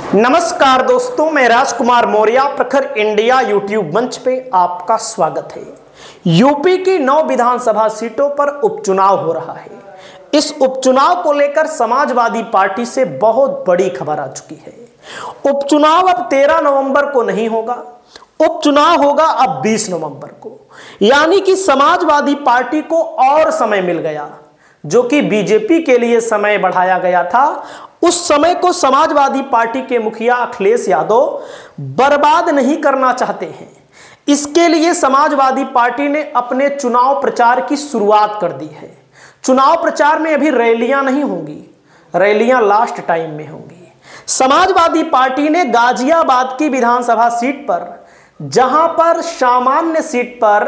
नमस्कार दोस्तों, मैं राजकुमार मौर्य प्रखर इंडिया यूट्यूब मंच पे आपका स्वागत है। यूपी की 9 विधानसभा सीटों पर उपचुनाव हो रहा है। इस उपचुनाव को लेकर समाजवादी पार्टी से बहुत बड़ी खबर आ चुकी है। उपचुनाव अब 13 नवंबर को नहीं होगा, उपचुनाव होगा अब 20 नवंबर को, यानी कि समाजवादी पार्टी को और समय मिल गया। जो कि बीजेपी के लिए समय बढ़ाया गया था, उस समय को समाजवादी पार्टी के मुखिया अखिलेश यादव बर्बाद नहीं करना चाहते हैं। इसके लिए समाजवादी पार्टी ने अपने चुनाव प्रचार की शुरुआत कर दी है। चुनाव प्रचार में अभी रैलियां नहीं होंगी, रैलियां लास्ट टाइम में होंगी। समाजवादी पार्टी ने गाजियाबाद की विधानसभा सीट पर, जहां पर सामान्य सीट पर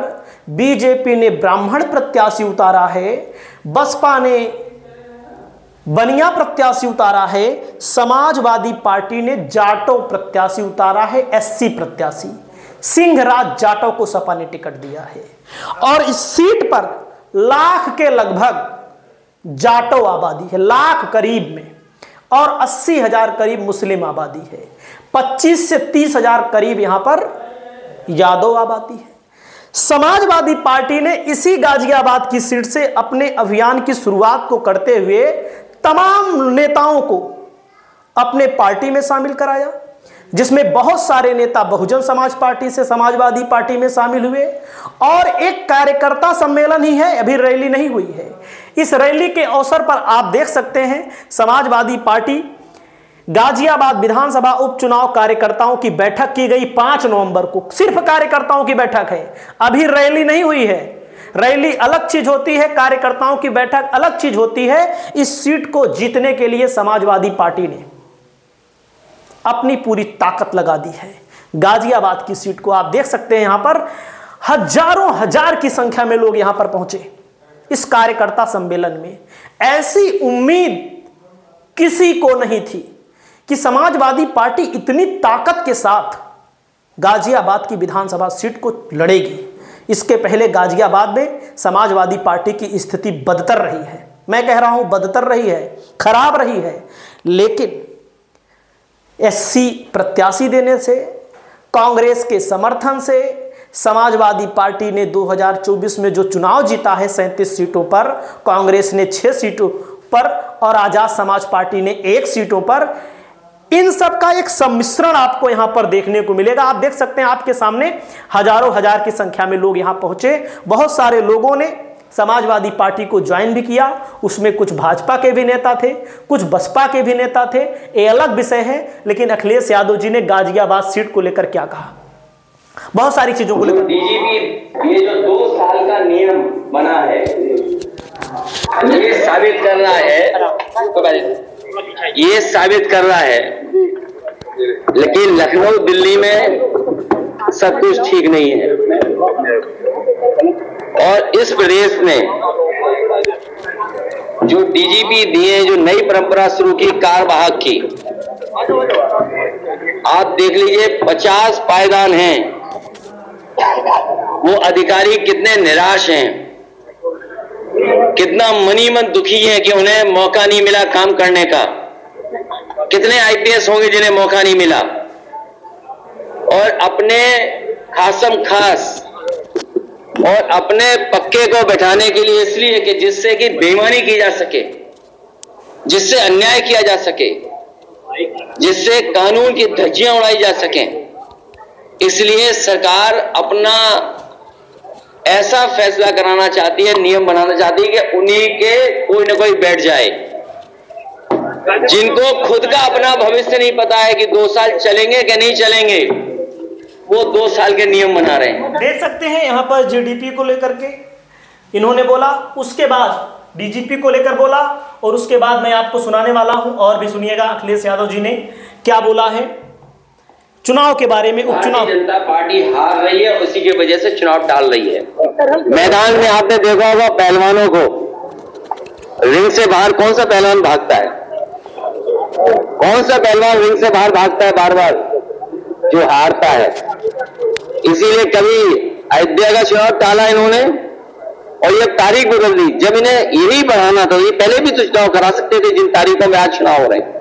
बीजेपी ने ब्राह्मण प्रत्याशी उतारा है, बसपा ने बनिया प्रत्याशी उतारा है, समाजवादी पार्टी ने जाटो प्रत्याशी उतारा है, एससी प्रत्याशी सिंहराज जाटो को सपा ने टिकट दिया है। और इस सीट पर लाख के लगभग जाटो आबादी है, लाख करीब में, और 80,000 करीब मुस्लिम आबादी है। 25 से 30,000 करीब यहां पर यादव आबादी है। समाजवादी पार्टी ने इसी गाजियाबाद की सीट से अपने अभियान की शुरुआत को करते हुए तमाम नेताओं को अपने पार्टी में शामिल कराया, जिसमें बहुत सारे नेता बहुजन समाज पार्टी से समाजवादी पार्टी में शामिल हुए। और एक कार्यकर्ता सम्मेलन ही है, अभी रैली नहीं हुई है। इस रैली के अवसर पर आप देख सकते हैं समाजवादी पार्टी गाजियाबाद विधानसभा उपचुनाव कार्यकर्ताओं की बैठक की गई 5 नवंबर को। सिर्फ कार्यकर्ताओं की बैठक है, अभी रैली नहीं हुई है। रैली अलग चीज होती है, कार्यकर्ताओं की बैठक अलग चीज होती है। इस सीट को जीतने के लिए समाजवादी पार्टी ने अपनी पूरी ताकत लगा दी है। गाजियाबाद की सीट को आप देख सकते हैं, यहां पर हजारों हजार की संख्या में लोग यहां पर पहुंचे इस कार्यकर्ता सम्मेलन में। ऐसी उम्मीद किसी को नहीं थी कि समाजवादी पार्टी इतनी ताकत के साथ गाजियाबाद की विधानसभा सीट को लड़ेगी। इसके पहले गाजियाबाद में समाजवादी पार्टी की स्थिति बदतर रही है। मैं कह रहा हूं बदतर रही है, खराब रही है। लेकिन एससी प्रत्याशी देने से, कांग्रेस के समर्थन से समाजवादी पार्टी ने 2024 में जो चुनाव जीता है 37 सीटों पर, कांग्रेस ने 6 सीटों पर और आजाद समाज पार्टी ने 1 सीटों पर, इन सब का एक सम्मिश्रण आपको यहां पर देखने को मिलेगा। आप देख सकते हैं आपके सामने हजारों हजार की संख्या में लोग यहां पहुंचे। बहुत सारे लोगों ने समाजवादी पार्टी को ज्वाइन भी किया। उसमें कुछ भाजपा के भी नेता थे, कुछ बसपा के भी नेता थे, ये अलग विषय है। लेकिन अखिलेश यादव जी ने गाजियाबाद सीट को लेकर क्या कहा, बहुत सारी चीजों को लेकर। डीजीपी ये जो 2 साल का नियम बना है, ये साबित कर रहा है, लेकिन लखनऊ दिल्ली में सब कुछ ठीक नहीं है। और इस प्रदेश में जो डीजीपी दिए, जो नई परंपरा शुरू की कार्यवाहक की, आप देख लीजिए 50 पायदान हैं। वो अधिकारी कितने निराश हैं, कितना मनी मन दुखी है कि उन्हें मौका नहीं मिला काम करने का। कितने आईपीएस होंगे जिन्हें मौका नहीं मिला, और अपने खासम खास और अपने पक्के को बैठाने के लिए, इसलिए कि जिससे कि बेईमानी की जा सके, जिससे अन्याय किया जा सके, जिससे कानून की धज्जियां उड़ाई जा सकें। इसलिए सरकार अपना ऐसा फैसला कराना चाहती है, नियम बनाना चाहती है कि उन्हीं के कोई ना कोई बैठ जाए, जिनको खुद का अपना भविष्य नहीं पता है कि 2 साल चलेंगे कि नहीं चलेंगे, वो 2 साल के नियम बना रहे हैं। देख सकते हैं यहां पर जीडीपी को लेकर के इन्होंने बोला, उसके बाद डीजीपी को लेकर बोला, और उसके बाद मैं आपको सुनाने वाला हूं। और भी सुनिएगा अखिलेश यादव जी ने क्या बोला है चुनाव के बारे में। उपचुनाव जनता पार्टी हार रही है, उसी की वजह से चुनाव टाल रही है। मैदान में आपने देखा होगा पहलवानों को, रिंग से बाहर कौन सा पहलवान भागता है? कौन सा पहलवान रिंग से बाहर भागता है बार बार? जो हारता है। इसीलिए कभी अयोध्या का चुनाव टाला इन्होंने, और ये तारीख बदल दी। जब इन्हें यही बढ़ाना था, ये पहले भी तो चुनाव करा सकते थे जिन तारीखों में आज चुनाव हो रहे हैं।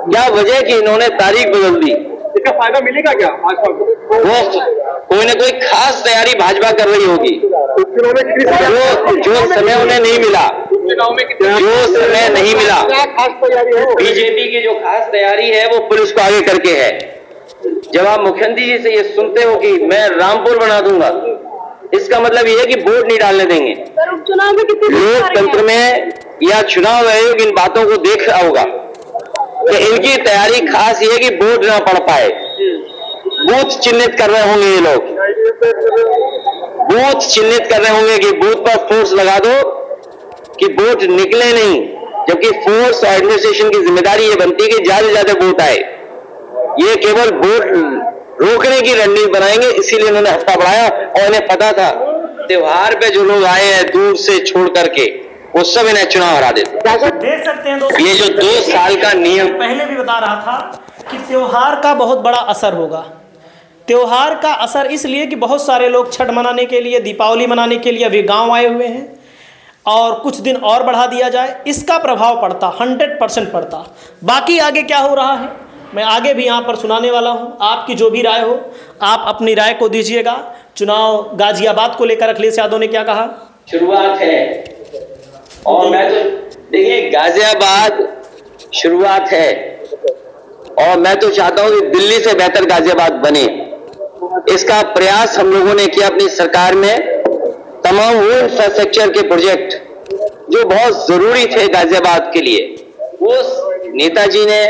क्या वजह कि इन्होंने तारीख बदल दी? इसका फायदा मिलेगा क्या भाजपा को? वो कोई ना कोई खास तैयारी भाजपा कर रही होगी। जो समय उन्हें नहीं मिला, जो समय नहीं मिला, बीजेपी की जो खास तैयारी है वो पुलिस को आगे करके है। जब आप मुख्यमंत्री जी से ये सुनते हो कि मैं रामपुर बना दूंगा, इसका मतलब ये है कि वोट नहीं डालने देंगे। लोकतंत्र में या चुनाव आयोग इन बातों को देख रहा होगा कि इनकी तैयारी खास ये है कि वोट ना पड़ पाए। बूथ चिन्हित कर रहे होंगे ये लोग, बूथ चिन्हित कर रहे होंगे कि बूथ पर फोर्स लगा दो कि वोट निकले नहीं, जबकि फोर्स और एडमिनिस्ट्रेशन की जिम्मेदारी ये बनती है कि ज्यादा से ज्यादा वोट आए। ये केवल वोट रोकने की रणनीति बनाएंगे, इसीलिए इन्होंने हफ्ता बढ़ाया। और इन्हें पता था त्योहार पे जो लोग आए हैं दूर से छोड़ करके, वो सब इन्हें चुनाव हरा देते। देख सकते हैं दोस्तों, ये जो 2 साल का नियम पहले भी बता रहा था कि त्योहार का बहुत बड़ा असर होगा। त्योहार का असर इसलिए कि बहुत सारे लोग छठ मनाने के लिए, दीपावली मनाने के लिए अभी गांव आए हुए हैं, और कुछ दिन और बढ़ा दिया जाए, इसका प्रभाव पड़ता, 100% पड़ता। बाकी आगे क्या हो रहा है मैं आगे भी यहाँ पर सुनाने वाला हूँ। आपकी जो भी राय हो, आप अपनी राय को दीजिएगा। चुनाव गाजियाबाद को लेकर अखिलेश यादव ने क्या कहा? शुरुआत है, और मैं तो देखिए गाजियाबाद शुरुआत है, और मैं तो चाहता हूं कि दिल्ली से बेहतर गाजियाबाद बने। इसका प्रयास हम लोगों ने किया अपनी सरकार में। तमाम वो इंफ्रास्ट्रक्चर के प्रोजेक्ट जो बहुत जरूरी थे गाजियाबाद के लिए, वो नेताजी ने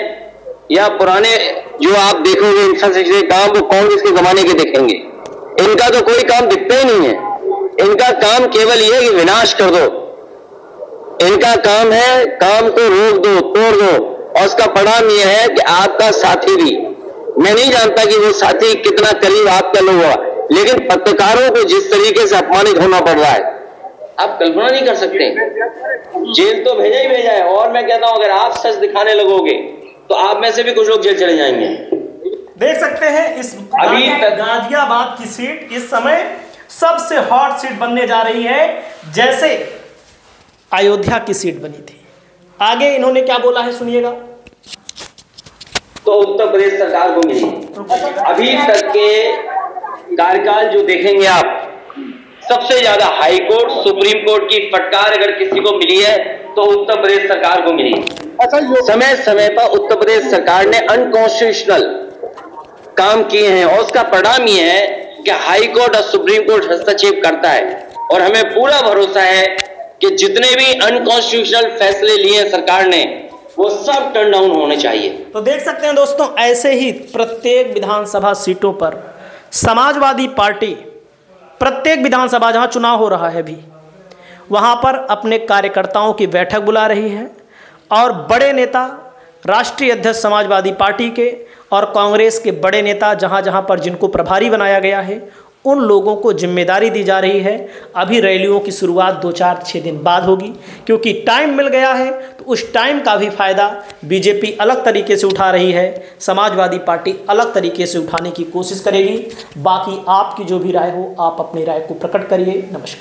या पुराने जो आप देखोगे इंफ्रास्ट्रक्चर काम, वो कांग्रेस के जमाने के देखेंगे। इनका तो कोई काम दिखता ही नहीं है। इनका काम केवल ये कि विनाश कर दो। इनका काम है काम को रोक दो, तोड़ दो, और उसका परिणाम यह है कि आपका साथी भी, मैं नहीं जानता कि वो साथी कितना करीब आपका लोग हुआ, लेकिन पत्रकारों को जिस तरीके से अपमानित होना पड़ रहा है, आप कल्पना नहीं कर सकते। जेल तो भेजा ही भेजा है, और मैं कहता हूं अगर आप सच दिखाने लगोगे तो आप में से भी कुछ लोग जेल चले जाएंगे। देख सकते हैं इस अभी गाजियाबाद की सीट इस समय सबसे हॉट सीट बनने जा रही है, जैसे अयोध्या की सीट बनी थी। आगे इन्होंने क्या बोला है सुनिएगा। तो उत्तर प्रदेश सरकार को मिली अभी तक के कार्यकाल जो देखेंगे आप, सबसे ज्यादा हाई कोर्ट, सुप्रीम कोर्ट की फटकार अगर किसी को मिली है तो उत्तर प्रदेश सरकार को मिली। समय समय पर उत्तर प्रदेश सरकार ने अनकॉन्स्टिट्यूशनल काम किए हैं, और उसका परिणाम यह है कि हाई कोर्ट और सुप्रीम कोर्ट हस्तक्षेप करता है। और हमें पूरा भरोसा है कि जितने भी अनकॉन्स्टिट्यूशनल फैसले लिए सरकार ने, वो सब टर्न डाउन होने चाहिए। तो देख सकते हैं दोस्तों, ऐसे ही प्रत्येक विधानसभा सीटों पर समाजवादी पार्टी, प्रत्येक विधानसभा जहां चुनाव हो रहा है भी, वहां पर अपने कार्यकर्ताओं की बैठक बुला रही है, और बड़े नेता, राष्ट्रीय अध्यक्ष समाजवादी पार्टी के और कांग्रेस के बड़े नेता जहां जहां पर जिनको प्रभारी बनाया गया है, उन लोगों को जिम्मेदारी दी जा रही है। अभी रैलियों की शुरुआत 2-4-6 दिन बाद होगी, क्योंकि टाइम मिल गया है। तो उस टाइम का भी फायदा बीजेपी अलग तरीके से उठा रही है, समाजवादी पार्टी अलग तरीके से उठाने की कोशिश करेगी। बाकी आपकी जो भी राय हो, आप अपनी राय को प्रकट करिए। नमस्कार।